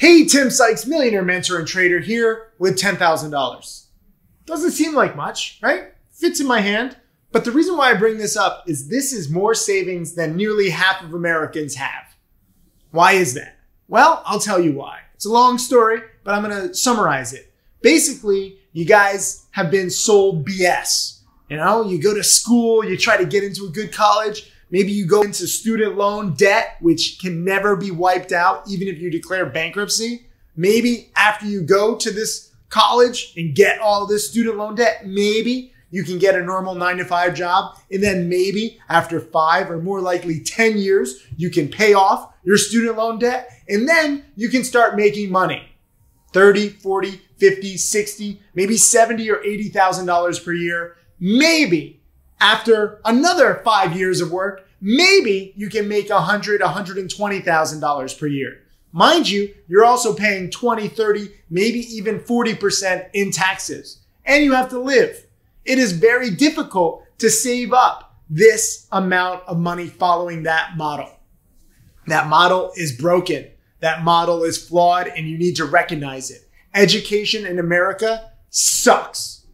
Hey, Tim Sykes, millionaire mentor and trader here with $10,000. Doesn't seem like much, right? Fits in my hand. But the reason why I bring this up is this is more savings than nearly half of Americans have. Why is that? Well, I'll tell you why. It's a long story, but I'm going to summarize it. Basically, you guys have been sold BS. You know, you go to school, you try to get into a good college. Maybe you go into student loan debt, which can never be wiped out, even if you declare bankruptcy. Maybe after you go to this college and get all this student loan debt, maybe you can get a normal 9-to-5 job. And then maybe after 5 or more likely 10 years, you can pay off your student loan debt. And then you can start making money. 30, 40, 50, 60, maybe 70 or $80,000 per year. Maybe after another 5 years of work, maybe you can make $100,000, $120,000 per year. Mind you, you're also paying 20, 30, maybe even 40% in taxes. And you have to live. It is very difficult to save up this amount of money following that model. That model is broken. That model is flawed, and you need to recognize it. Education in America sucks.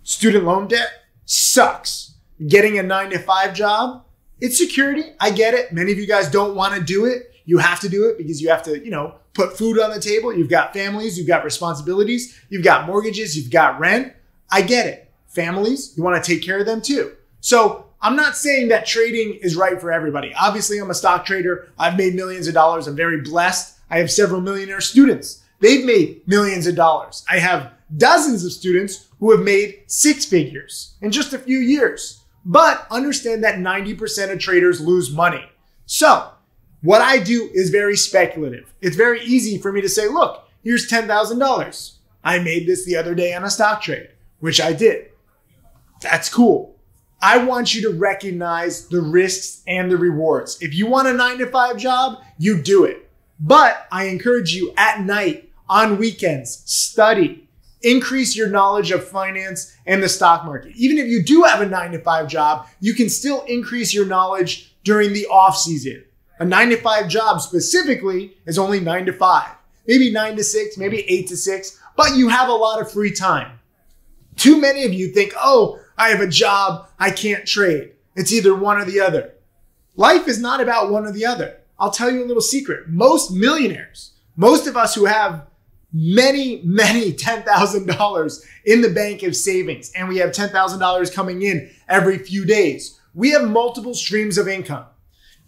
Student loan debt sucks. Getting a 9-to-5 job, it's security. I get it. Many of you guys don't want to do it. You have to do it because you have to, put food on the table. You've got families, you've got responsibilities, you've got mortgages, you've got rent. I get it. Families, you want to take care of them too. So I'm not saying that trading is right for everybody. Obviously, I'm a stock trader. I've made millions of dollars. I'm very blessed. I have several millionaire students. They've made millions of dollars. I have dozens of students who have made 6 figures in just a few years. But understand that 90% of traders lose money. So what I do is very speculative. It's very easy for me to say, look, here's $10,000. I made this the other day on a stock trade, which I did. That's cool. I want you to recognize the risks and the rewards. If you want a 9-to-5 job, you do it. But I encourage you at night, on weekends, study. Increase your knowledge of finance and the stock market. Even if you do have a 9-to-5 job, you can still increase your knowledge during the off season. A 9-to-5 job specifically is only 9 to 5, maybe 9 to 6, maybe 8 to 6, but you have a lot of free time. Too many of you think, oh, I have a job, I can't trade. It's either one or the other. Life is not about one or the other. I'll tell you a little secret. Most millionaires, most of us who have many $10,000 in the bank of savings, and we have $10,000 coming in every few days, we have multiple streams of income.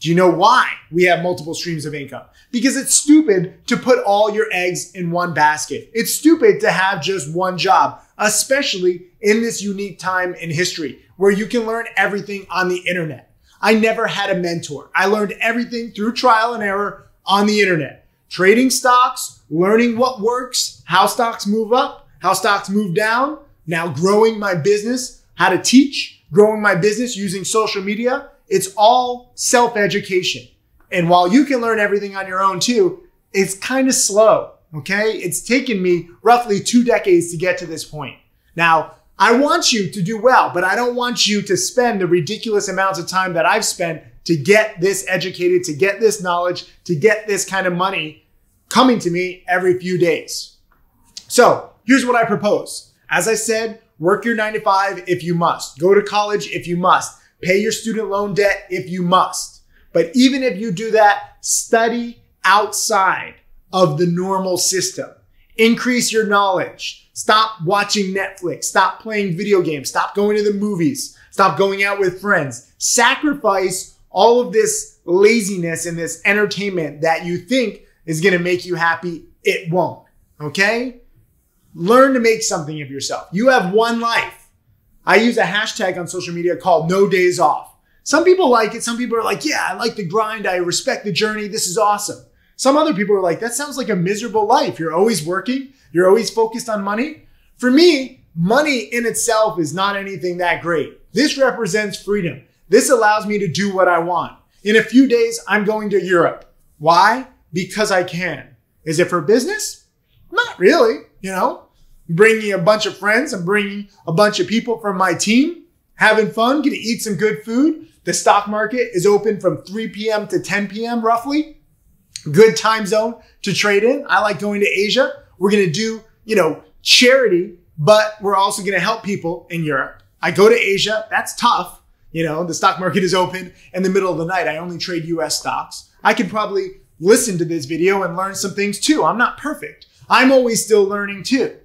Do you know why we have multiple streams of income? Because it's stupid to put all your eggs in one basket. It's stupid to have just one job, especially in this unique time in history where you can learn everything on the internet. I never had a mentor. I learned everything through trial and error on the internet. Trading stocks, learning what works, how stocks move up, how stocks move down. Now growing my business, how to teach, growing my business using social media. It's all self-education. And while you can learn everything on your own too, it's kind of slow, okay? It's taken me roughly 2 decades to get to this point. Now, I want you to do well, but I don't want you to spend the ridiculous amounts of time that I've spent to get this educated, to get this knowledge, to get this kind of money coming to me every few days. So here's what I propose. As I said, work your 9-to-5 if you must. Go to college if you must. Pay your student loan debt if you must. But even if you do that, study outside of the normal system. Increase your knowledge. Stop watching Netflix. Stop playing video games. Stop going to the movies. Stop going out with friends. Sacrifice all of this laziness and this entertainment that you think is going to make you happy. It won't. Okay? Learn to make something of yourself. You have one life. I use a hashtag on social media called No Days Off. Some people like it. Some people are like, yeah, I like the grind. I respect the journey. This is awesome. Some other people are like, that sounds like a miserable life. You're always working. You're always focused on money. For me, money in itself is not anything that great. This represents freedom. This allows me to do what I want. In a few days, I'm going to Europe. Why? Because I can. Is it for business? Not really, Bringing a bunch of friends. I'm bringing a bunch of people from my team, having fun, gonna eat some good food. The stock market is open from 3 p.m. to 10 p.m. roughly. good time zone to trade in. I like going to Asia. We're going to do, charity, but we're also going to help people in Europe. I go to Asia. That's tough. The stock market is open in the middle of the night. I only trade US stocks. I could probably listen to this video and learn some things too. I'm not perfect. I'm always still learning too.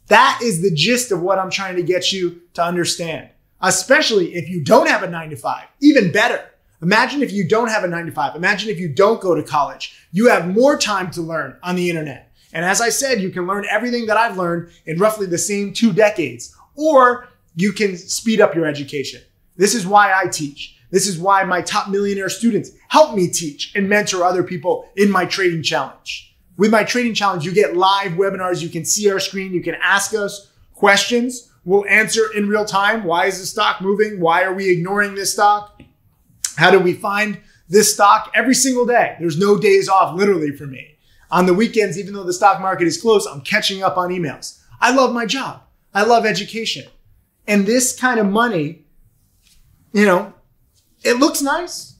That is the gist of what I'm trying to get you to understand, especially if you don't have a 9-to-5. Even better. Imagine if you don't have a 9-to-5. Imagine if you don't go to college. You have more time to learn on the internet. And as I said, you can learn everything that I've learned in roughly the same 2 decades, or you can speed up your education. This is why I teach. This is why my top millionaire students help me teach and mentor other people in my trading challenge. With my trading challenge, you get live webinars. You can see our screen. You can ask us questions. We'll answer in real time. Why is the stock moving? Why are we ignoring this stock? How do we find this stock? Every single day. There's no days off, literally, for me. On the weekends, even though the stock market is closed, I'm catching up on emails. I love my job. I love education. And this kind of money, it looks nice,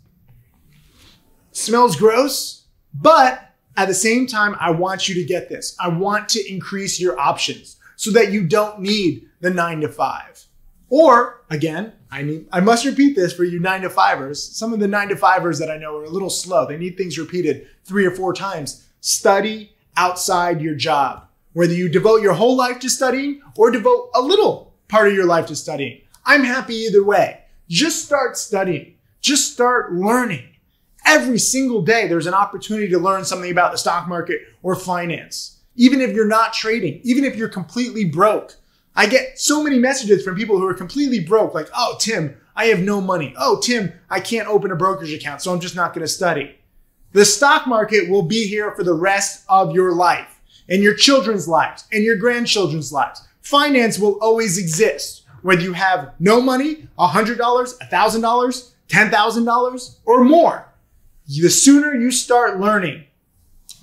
smells gross, but at the same time, I want you to get this. I want to increase your options so that you don't need the 9-to-5. Or again, I must repeat this for you 9-to-5ers. Some of the 9-to-5ers that I know are a little slow. They need things repeated 3 or 4 times. Study outside your job. Whether you devote your whole life to studying or devote a little part of your life to studying. I'm happy either way. Just start studying. Just start learning. Every single day, there's an opportunity to learn something about the stock market or finance. Even if you're not trading, even if you're completely broke. I get so many messages from people who are completely broke, like, oh, Tim, I have no money. Oh, Tim, I can't open a brokerage account, so I'm just not going to study. The stock market will be here for the rest of your life and your children's lives and your grandchildren's lives. Finance will always exist, whether you have no money, $100, $1,000, $10,000 or more. The sooner you start learning,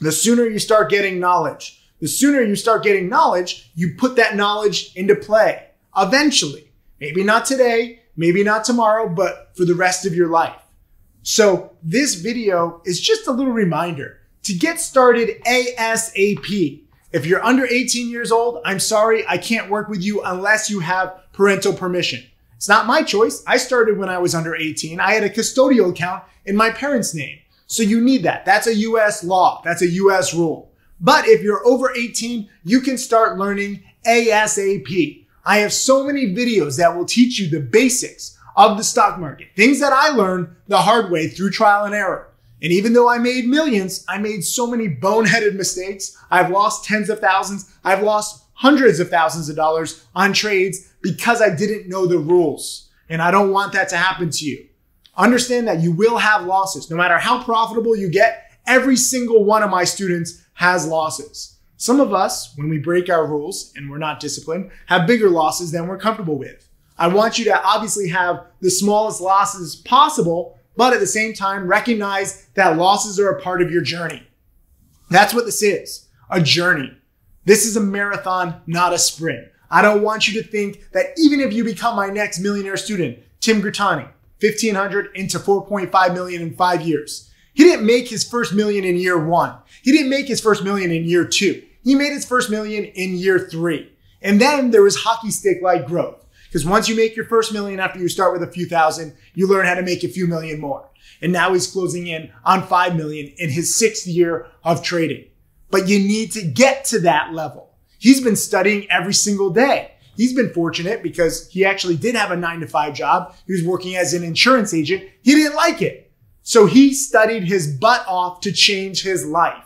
the sooner you start getting knowledge. The sooner you start getting knowledge, you put that knowledge into play eventually. Maybe not today, maybe not tomorrow, but for the rest of your life. So this video is just a little reminder to get started ASAP. If you're under 18 years old, I'm sorry, I can't work with you unless you have parental permission. It's not my choice. I started when I was under 18. I had a custodial account in my parents' name. So you need that. That's a US law. That's a US rule. But if you're over 18, you can start learning ASAP. I have so many videos that will teach you the basics of the stock market, things that I learned the hard way through trial and error. And even though I made millions, I made so many boneheaded mistakes. I've lost tens of thousands. I've lost hundreds of thousands of dollars on trades because I didn't know the rules. And I don't want that to happen to you. Understand that you will have losses. No matter how profitable you get, every single one of my students has losses. Some of us, when we break our rules and we're not disciplined, have bigger losses than we're comfortable with. I want you to obviously have the smallest losses possible, but at the same time, recognize that losses are a part of your journey. That's what this is, a journey. This is a marathon, not a sprint. I don't want you to think that even if you become my next millionaire student, Tim Grittani, 1,500 into 4.5 million in 5 years. He didn't make his first million in year 1. He didn't make his first million in year 2. He made his first million in year 3. And then there was hockey stick-like growth. Because once you make your first million after you start with a few thousand, you learn how to make a few million more. And now he's closing in on 5 million in his 6th year of trading. But you need to get to that level. He's been studying every single day. He's been fortunate because he actually did have a 9-to-5 job. He was working as an insurance agent. He didn't like it. So he studied his butt off to change his life.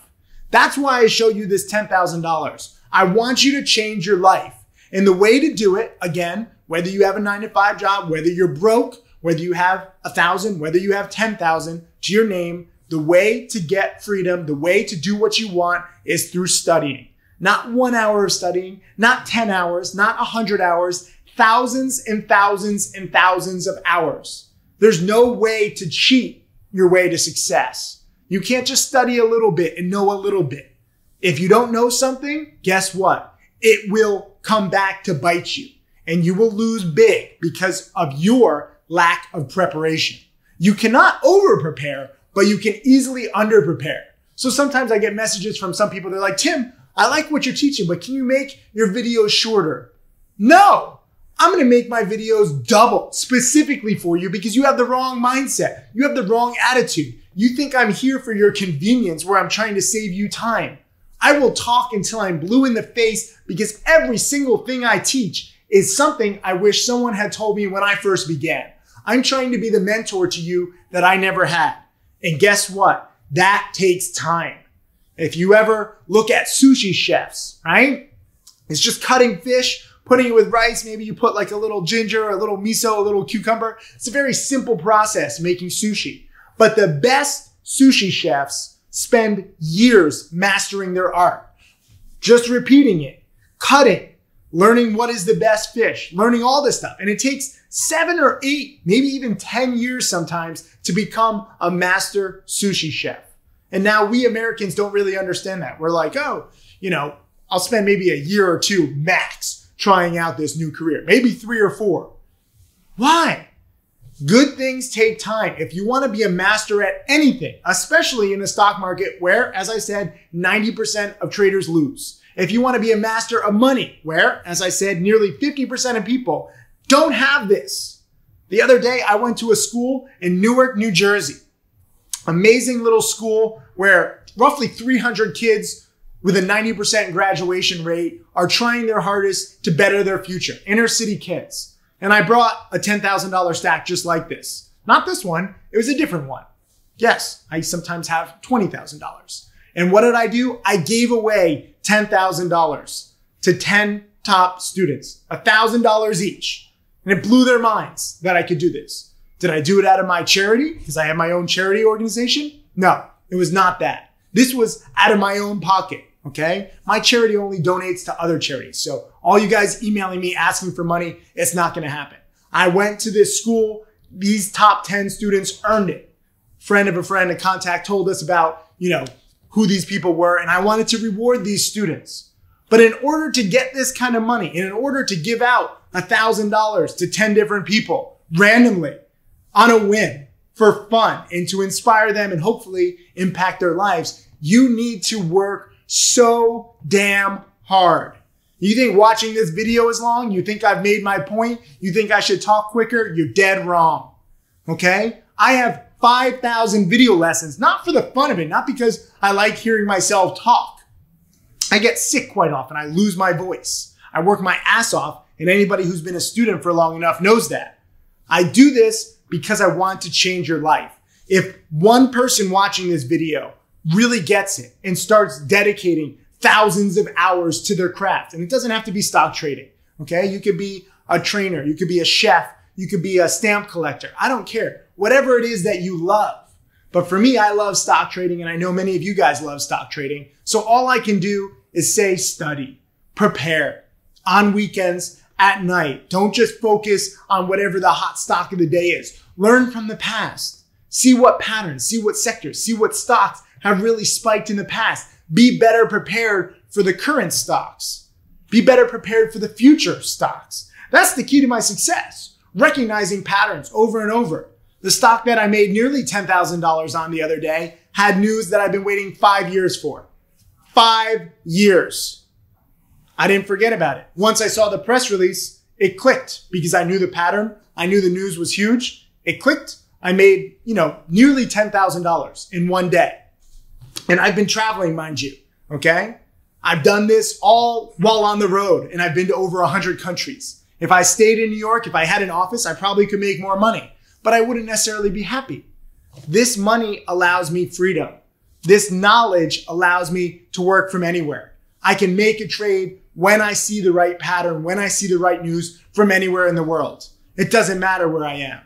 That's why I show you this $10,000. I want you to change your life. And the way to do it, again, whether you have a 9-to-5 job, whether you're broke, whether you have 1,000, whether you have 10,000 to your name, the way to get freedom, the way to do what you want is through studying. Not 1 hour of studying, not 10 hours, not 100 hours, thousands and thousands and thousands of hours. There's no way to cheat your way to success. You can't just study a little bit and know a little bit. If you don't know something, guess what? It will come back to bite you and you will lose big because of your lack of preparation. You cannot over prepare, but you can easily under prepare. So sometimes I get messages from some people. They're like, Tim, I like what you're teaching, but can you make your videos shorter? No, I'm going to make my videos double specifically for you because you have the wrong mindset. You have the wrong attitude. You think I'm here for your convenience where I'm trying to save you time. I will talk until I'm blue in the face because every single thing I teach is something I wish someone had told me when I first began. I'm trying to be the mentor to you that I never had. And guess what? That takes time. If you ever look at sushi chefs, right? It's just cutting fish, putting it with rice. Maybe you put like a little ginger, a little miso, a little cucumber. It's a very simple process making sushi. But the best sushi chefs spend years mastering their art, just repeating it, cutting, learning what is the best fish, learning all this stuff. And it takes 7 or 8, maybe even 10 years sometimes to become a master sushi chef. And now we Americans don't really understand that. We're like, oh, I'll spend maybe a year or 2 max trying out this new career, maybe 3 or 4. Why? Good things take time. If you want to be a master at anything, especially in the stock market where, as I said, 90% of traders lose. If you want to be a master of money, where, as I said, nearly 50% of people don't have this. The other day, I went to a school in Newark, New Jersey. Amazing little school where roughly 300 kids with a 90% graduation rate are trying their hardest to better their future. Inner city kids. And I brought a $10,000 stack just like this. Not this one. It was a different one. Yes, I sometimes have $20,000. And what did I do? I gave away $10,000 to 10 top students, $1,000 each. And it blew their minds that I could do this. Did I do it out of my charity? Because I have my own charity organization? No, it was not that. This was out of my own pocket, okay? My charity only donates to other charities. So all you guys emailing me asking for money, it's not going to happen. I went to this school. These top 10 students earned it. Friend of a friend, a contact told us about, who these people were, and I wanted to reward these students. But in order to get this kind of money, and in order to give out $1,000 to 10 different people randomly on a whim for fun and to inspire them and hopefully impact their lives, you need to work so damn hard. You think watching this video is long? You think I've made my point? You think I should talk quicker? You're dead wrong. Okay? I have 5,000 video lessons, not for the fun of it, not because I like hearing myself talk. I get sick quite often. I lose my voice. I work my ass off, and anybody who's been a student for long enough knows that. I do this because I want to change your life. If one person watching this video really gets it and starts dedicating thousands of hours to their craft, and it doesn't have to be stock trading, okay? You could be a trainer, you could be a chef, you could be a stamp collector. I don't care. Whatever it is that you love. But for me, I love stock trading, and I know many of you guys love stock trading. So all I can do is say study, prepare, on weekends, at night. Don't just focus on whatever the hot stock of the day is. Learn from the past. See what patterns, see what sectors, see what stocks have really spiked in the past. Be better prepared for the current stocks. Be better prepared for the future stocks. That's the key to my success. Recognizing patterns over and over. The stock that I made nearly $10,000 on the other day had news that I've been waiting 5 years for. 5 years. I didn't forget about it. Once I saw the press release, it clicked because I knew the pattern. I knew the news was huge. It clicked. I made, nearly $10,000 in one day. And I've been traveling, mind you, okay? I've done this all while on the road, and I've been to over 100 countries. If I stayed in New York, if I had an office, I probably could make more money, but I wouldn't necessarily be happy. This money allows me freedom. This knowledge allows me to work from anywhere. I can make a trade when I see the right pattern, when I see the right news from anywhere in the world. It doesn't matter where I am,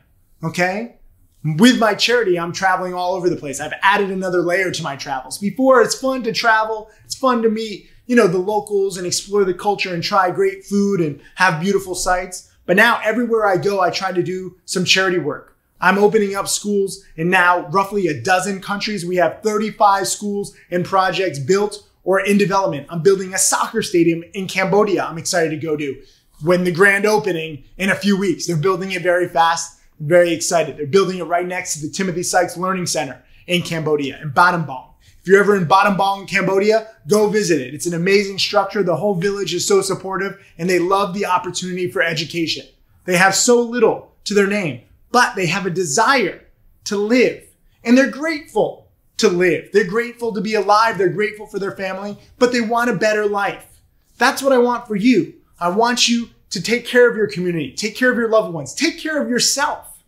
okay? With my charity, I'm traveling all over the place. I've added another layer to my travels. Before, it's fun to travel. It's fun to meet, the locals and explore the culture and try great food and have beautiful sights. But now everywhere I go, I try to do some charity work. I'm opening up schools in now roughly a dozen countries. We have 35 schools and projects built or in development. I'm building a soccer stadium in Cambodia. I'm excited to go to when the grand opening in a few weeks. They're building it very fast. Very excited. They're building it right next to the Timothy Sykes Learning Center in Cambodia, in Battambang. If you're ever in Battambang, Cambodia, go visit it. It's an amazing structure. The whole village is so supportive and they love the opportunity for education. They have so little to their name, but they have a desire to live and they're grateful to live. They're grateful to be alive. They're grateful for their family, but they want a better life. That's what I want for you. I want you to take care of your community, take care of your loved ones, take care of yourself.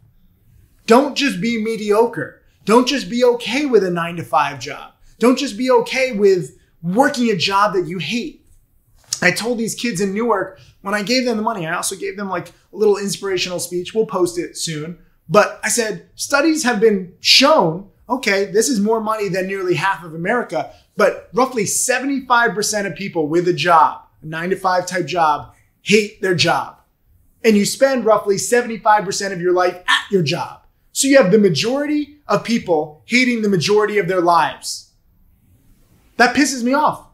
Don't just be mediocre. Don't just be okay with a 9-to-5 job. Don't just be okay with working a job that you hate. I told these kids in Newark, when I gave them the money, I also gave them like a little inspirational speech. We'll post it soon. But I said, studies have been shown, okay, this is more money than nearly half of America, but roughly 75% of people with a job, a 9-to-5 type job, hate their job. And you spend roughly 75% of your life at your job. So you have the majority of people hating the majority of their lives. That pisses me off.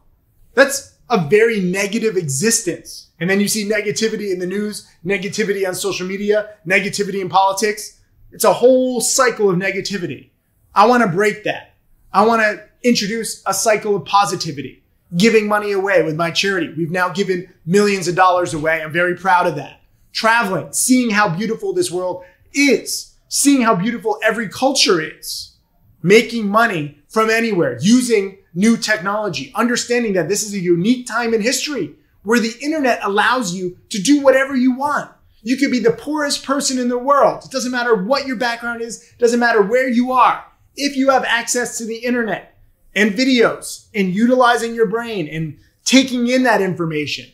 That's a very negative existence. And then you see negativity in the news, negativity on social media, negativity in politics. It's a whole cycle of negativity. I want to break that. I want to introduce a cycle of positivity, giving money away with my charity. We've now given millions of dollars away. I'm very proud of that. Traveling, seeing how beautiful this world is, seeing how beautiful every culture is, making money from anywhere, using new technology, understanding that this is a unique time in history where the internet allows you to do whatever you want. You could be the poorest person in the world. It doesn't matter what your background is. It doesn't matter where you are. If you have access to the internet and videos and utilizing your brain and taking in that information,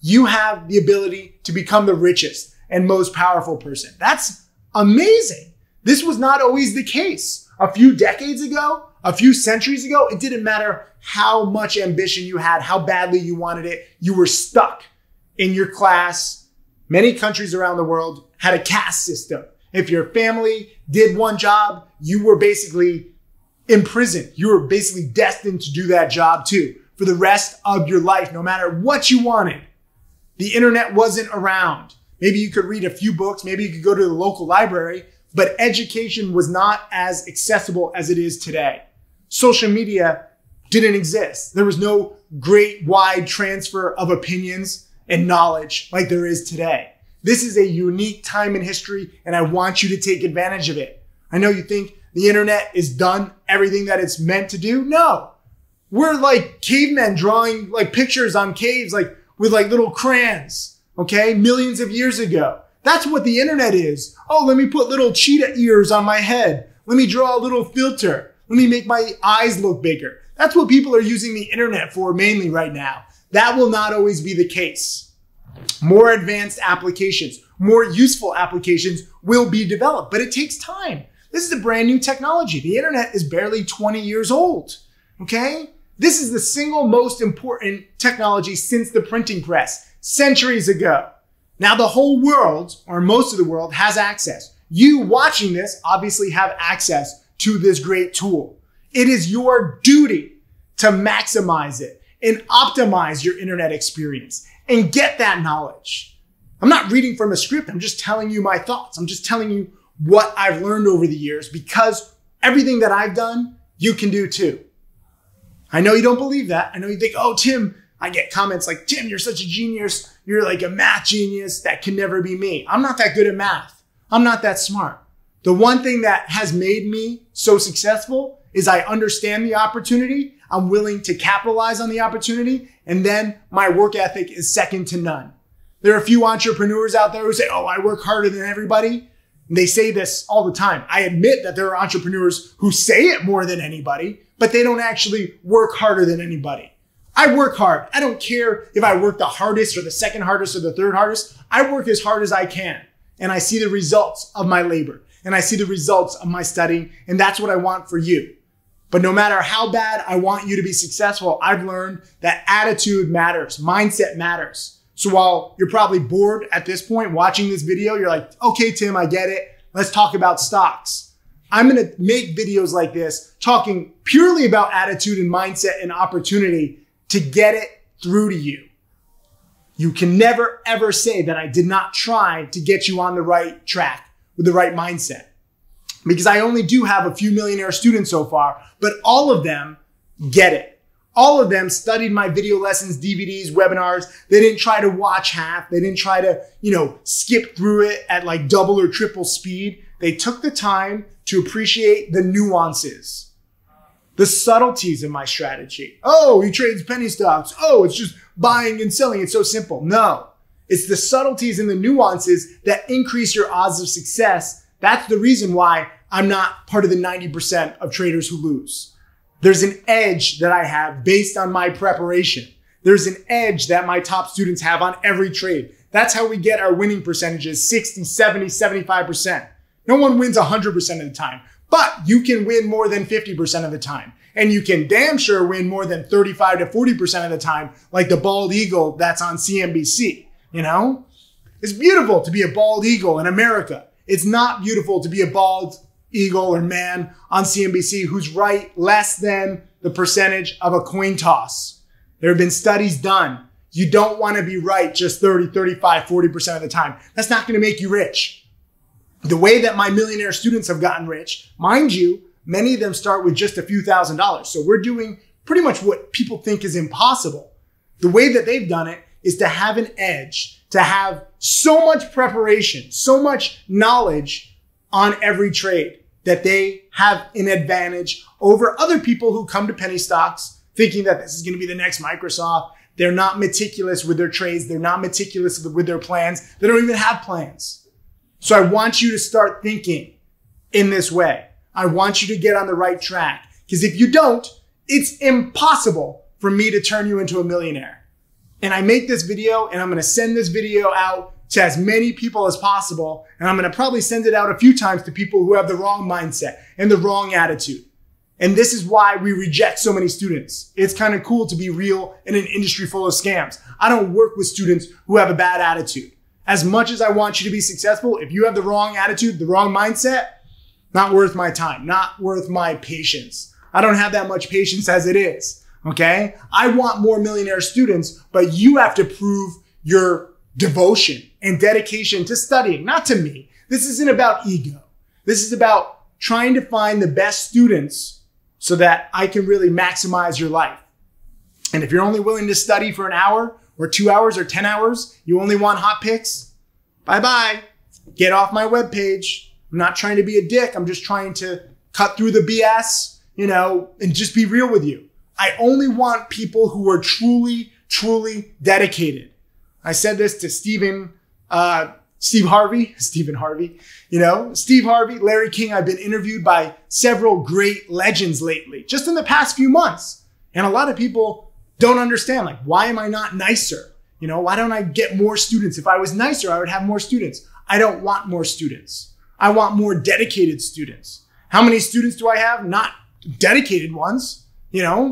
you have the ability to become the richest and most powerful person. That's amazing. This was not always the case. A few decades ago, a few centuries ago, it didn't matter how much ambition you had, how badly you wanted it. You were stuck in your class. Many countries around the world had a caste system. If your family did one job, you were basically imprisoned. You were basically destined to do that job too for the rest of your life, no matter what you wanted. The internet wasn't around. Maybe you could read a few books. Maybe you could go to the local library, but education was not as accessible as it is today. Social media didn't exist. There was no great wide transfer of opinions and knowledge like there is today. This is a unique time in history, and I want you to take advantage of it. I know you think the internet is done everything that it's meant to do. No, we're like cavemen drawing like pictures on caves, like with like little crayons, okay? Millions of years ago. That's what the internet is. Oh, let me put little cheetah ears on my head. Let me draw a little filter. Let me make my eyes look bigger. That's what people are using the internet for mainly right now. That will not always be the case. More advanced applications, more useful applications will be developed, but it takes time. This is a brand new technology. The internet is barely 20 years old, okay? This is the single most important technology since the printing press, centuries ago. Now the whole world, or most of the world, has access. You watching this obviously have access to this great tool. It is your duty to maximize it and optimize your internet experience and get that knowledge. I'm not reading from a script. I'm just telling you my thoughts. I'm just telling you what I've learned over the years, because everything that I've done, you can do too. I know you don't believe that. I know you think, oh, Tim, I get comments like, Tim, you're such a genius. You're like a math genius. That can never be me. I'm not that good at math. I'm not that smart. The one thing that has made me so successful is I understand the opportunity. I'm willing to capitalize on the opportunity. And then my work ethic is second to none. There are a few entrepreneurs out there who say, oh, I work harder than everybody. And they say this all the time. I admit that there are entrepreneurs who say it more than anybody, but they don't actually work harder than anybody. I work hard. I don't care if I work the hardest or the second hardest or the third hardest. I work as hard as I can. And I see the results of my labor. And I see the results of my studying. And that's what I want for you. But no matter how bad I want you to be successful, I've learned that attitude matters. Mindset matters. So while you're probably bored at this point watching this video, you're like, okay, Tim, I get it. Let's talk about stocks. I'm going to make videos like this talking purely about attitude and mindset and opportunity to get it through to you. You can never, ever say that I did not try to get you on the right track with the right mindset. Because I only do have a few millionaire students so far, but all of them get it. All of them studied my video lessons, DVDs, webinars. They didn't try to watch half. They didn't try to, skip through it at like double or triple speed. They took the time to appreciate the nuances, the subtleties of my strategy. Oh, he trades penny stocks. Oh, it's just buying and selling. It's so simple. No, it's the subtleties and the nuances that increase your odds of success. That's the reason why I'm not part of the 90% of traders who lose. There's an edge that I have based on my preparation. There's an edge that my top students have on every trade. That's how we get our winning percentages, 60, 70, 75%. No one wins 100% of the time, but you can win more than 50% of the time. And you can damn sure win more than 35 to 40% of the time, like the bald eagle that's on CNBC, It's beautiful to be a bald eagle in America. It's not beautiful to be a bald eagle or man on CNBC who's right less than the percentage of a coin toss. There have been studies done. You don't want to be right just 30, 35, 40% of the time. That's not going to make you rich. The way that my millionaire students have gotten rich, mind you, many of them start with just a few $1,000s. So we're doing pretty much what people think is impossible. The way that they've done it is to have an edge, to have so much preparation, so much knowledge on every trade that they have an advantage over other people who come to penny stocks thinking that this is going to be the next Microsoft. They're not meticulous with their trades. They're not meticulous with their plans. They don't even have plans. So I want you to start thinking in this way. I want you to get on the right track, because if you don't, it's impossible for me to turn you into a millionaire. And I make this video and I'm going to send this video out to as many people as possible. And I'm going to probably send it out a few times to people who have the wrong mindset and the wrong attitude. And this is why we reject so many students. It's kind of cool to be real in an industry full of scams. I don't work with students who have a bad attitude. As much as I want you to be successful, if you have the wrong attitude, the wrong mindset, not worth my time, not worth my patience. I don't have that much patience as it is. Okay. I want more millionaire students, but you have to prove your devotion and dedication to studying, not to me. This isn't about ego. This is about trying to find the best students so that I can really maximize your life. And if you're only willing to study for an hour or 2 hours or 10 hours, you only want hot picks, bye-bye. Get off my webpage. I'm not trying to be a dick. I'm just trying to cut through the BS, and just be real with you. I only want people who are truly, truly dedicated. I said this to Steve Harvey, Larry King. I've been interviewed by several great legends lately, just in the past few months. And a lot of people don't understand, like, why am I not nicer? Why don't I get more students? If I was nicer, I would have more students. I don't want more students. I want more dedicated students. How many students do I have? Not dedicated ones.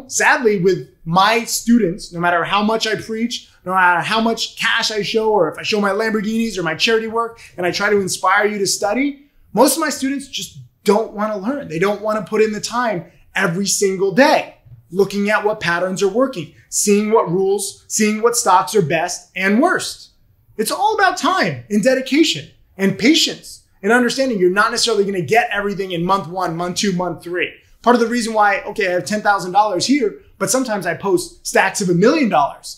Sadly, with my students, no matter how much I preach, no matter how much cash I show, or if I show my Lamborghinis or my charity work and I try to inspire you to study, most of my students just don't want to learn. They don't want to put in the time every single day, looking at what patterns are working, seeing what rules, seeing what stocks are best and worst. It's all about time and dedication and patience and understanding you're not necessarily going to get everything in month 1, month 2, month 3. Part of the reason why, I have $10,000 here, but sometimes I post stacks of $1 million.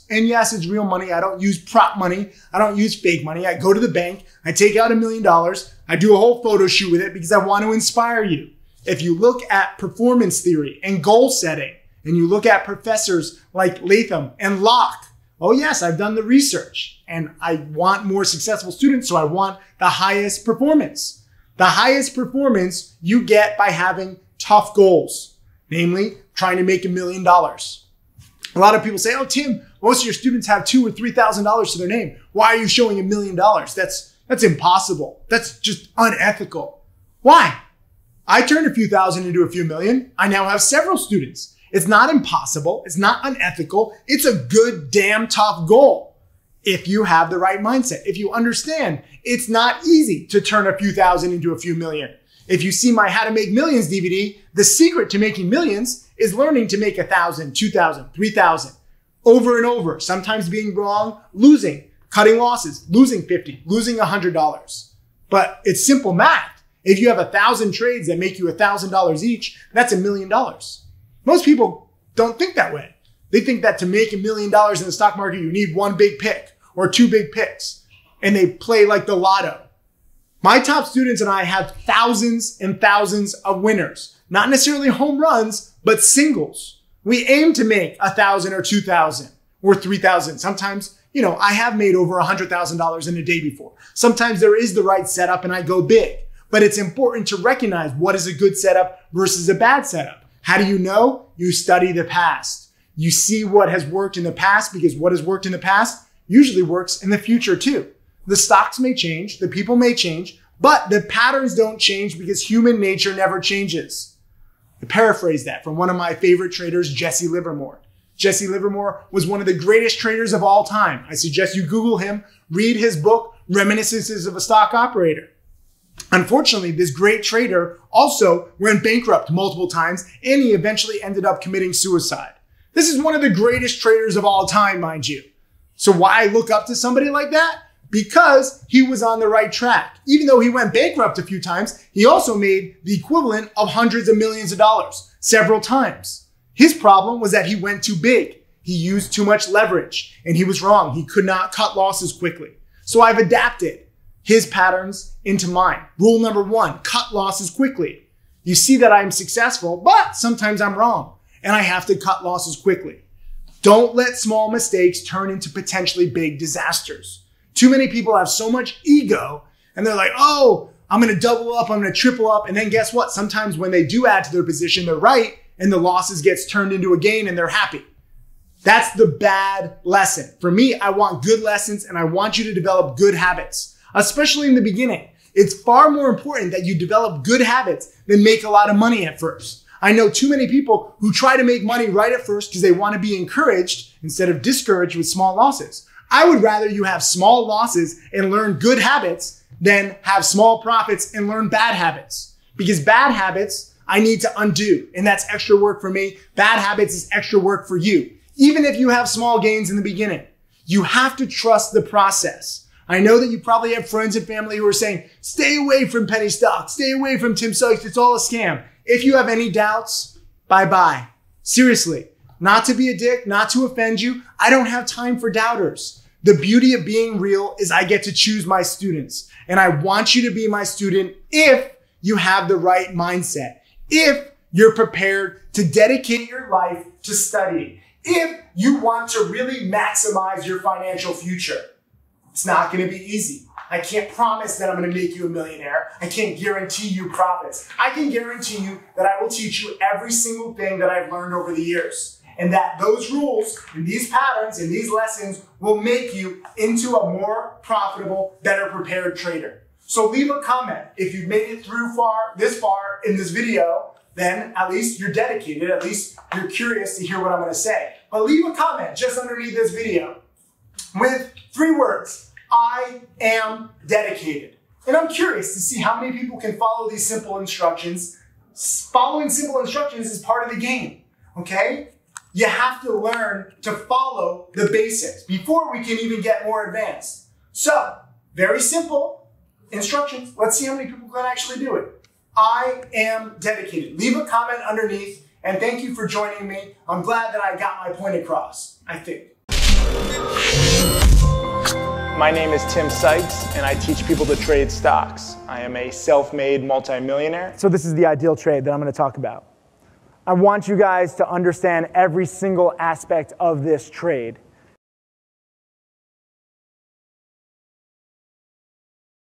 And yes, it's real money. I don't use prop money. I don't use fake money. I go to the bank. I take out $1 million. I do a whole photo shoot with it because I want to inspire you. If you look at performance theory and goal setting, and you look at professors like Latham and Locke, oh yes, I've done the research and I want more successful students. So I want the highest performance. The highest performance you get by having tough goals, namely trying to make $1 million. A lot of people say, oh, Tim, most of your students have $2,000 or $3,000 to their name. Why are you showing $1 million? That's impossible. That's just unethical. Why? I turned a few thousand into a few million. I now have several students. It's not impossible. It's not unethical. It's a good, damn tough goal. If you have the right mindset, if you understand, it's not easy to turn a few thousand into a few million. If you see my How to Make Millions DVD, the secret to making millions is learning to make 1,000, 2,000, 3,000 over and over, sometimes being wrong, losing, cutting losses, losing 50, losing $100. But it's simple math. If you have 1,000 trades that make you $1,000 each, that's $1 million. Most people don't think that way. They think that to make $1 million in the stock market, you need one big pick or two big picks. And they play like the lotto. My top students and I have thousands and thousands of winners. Not necessarily home runs, but singles. We aim to make 1,000 or 2,000 or 3,000. Sometimes, I have made over $100,000 in a day before. Sometimes there is the right setup and I go big. But it's important to recognize what is a good setup versus a bad setup. How do you know? You study the past. You see what has worked in the past, because what has worked in the past usually works in the future too. The stocks may change, the people may change, but the patterns don't change because human nature never changes. To paraphrase that from one of my favorite traders, Jesse Livermore. Jesse Livermore was one of the greatest traders of all time. I suggest you Google him, read his book, Reminiscences of a Stock Operator. Unfortunately, this great trader also went bankrupt multiple times, and he eventually ended up committing suicide. This is one of the greatest traders of all time, mind you. So why look up to somebody like that? Because he was on the right track. Even though he went bankrupt a few times, he also made the equivalent of hundreds of millions of dollars several times. His problem was that he went too big. He used too much leverage, and he was wrong. He could not cut losses quickly. So I've adapted his patterns into mine. Rule number 1, cut losses quickly. You see that I'm successful, but sometimes I'm wrong, and I have to cut losses quickly. Don't let small mistakes turn into potentially big disasters. Too many people have so much ego, and they're like, oh, I'm going to double up, I'm going to triple up. And then guess what? Sometimes when they do add to their position, they're right, and the losses gets turned into a gain and they're happy. That's the bad lesson. For me, I want good lessons, and I want you to develop good habits, especially in the beginning. It's far more important that you develop good habits than make a lot of money at first. I know too many people who try to make money right at first because they want to be encouraged instead of discouraged with small losses. I would rather you have small losses and learn good habits than have small profits and learn bad habits. Because bad habits, I need to undo, and that's extra work for me. Bad habits is extra work for you. Even if you have small gains in the beginning, you have to trust the process. I know that you probably have friends and family who are saying, stay away from penny stocks, stay away from Tim Sykes, it's all a scam. If you have any doubts, bye-bye. Seriously, not to be a dick, not to offend you, I don't have time for doubters. The beauty of being real is I get to choose my students, and I want you to be my student if you have the right mindset, if you're prepared to dedicate your life to studying, if you want to really maximize your financial future. It's not going to be easy. I can't promise that I'm going to make you a millionaire. I can't guarantee you profits. I can guarantee you that I will teach you every single thing that I've learned over the years, and that those rules and these patterns and these lessons will make you into a more profitable, better prepared trader. So leave a comment. If you've made it through this far in this video, then at least you're dedicated. At least you're curious to hear what I'm going to say. But leave a comment just underneath this video with 3 words. I am dedicated. And I'm curious to see how many people can follow these simple instructions. Following simple instructions is part of the game, okay? You have to learn to follow the basics before we can even get more advanced. So, very simple instructions. Let's see how many people can actually do it. I am dedicated. Leave a comment underneath, and thank you for joining me. I'm glad that I got my point across, I think. My name is Tim Sykes, and I teach people to trade stocks. I am a self-made multimillionaire. So this is the ideal trade that I'm going to talk about. I want you guys to understand every single aspect of this trade.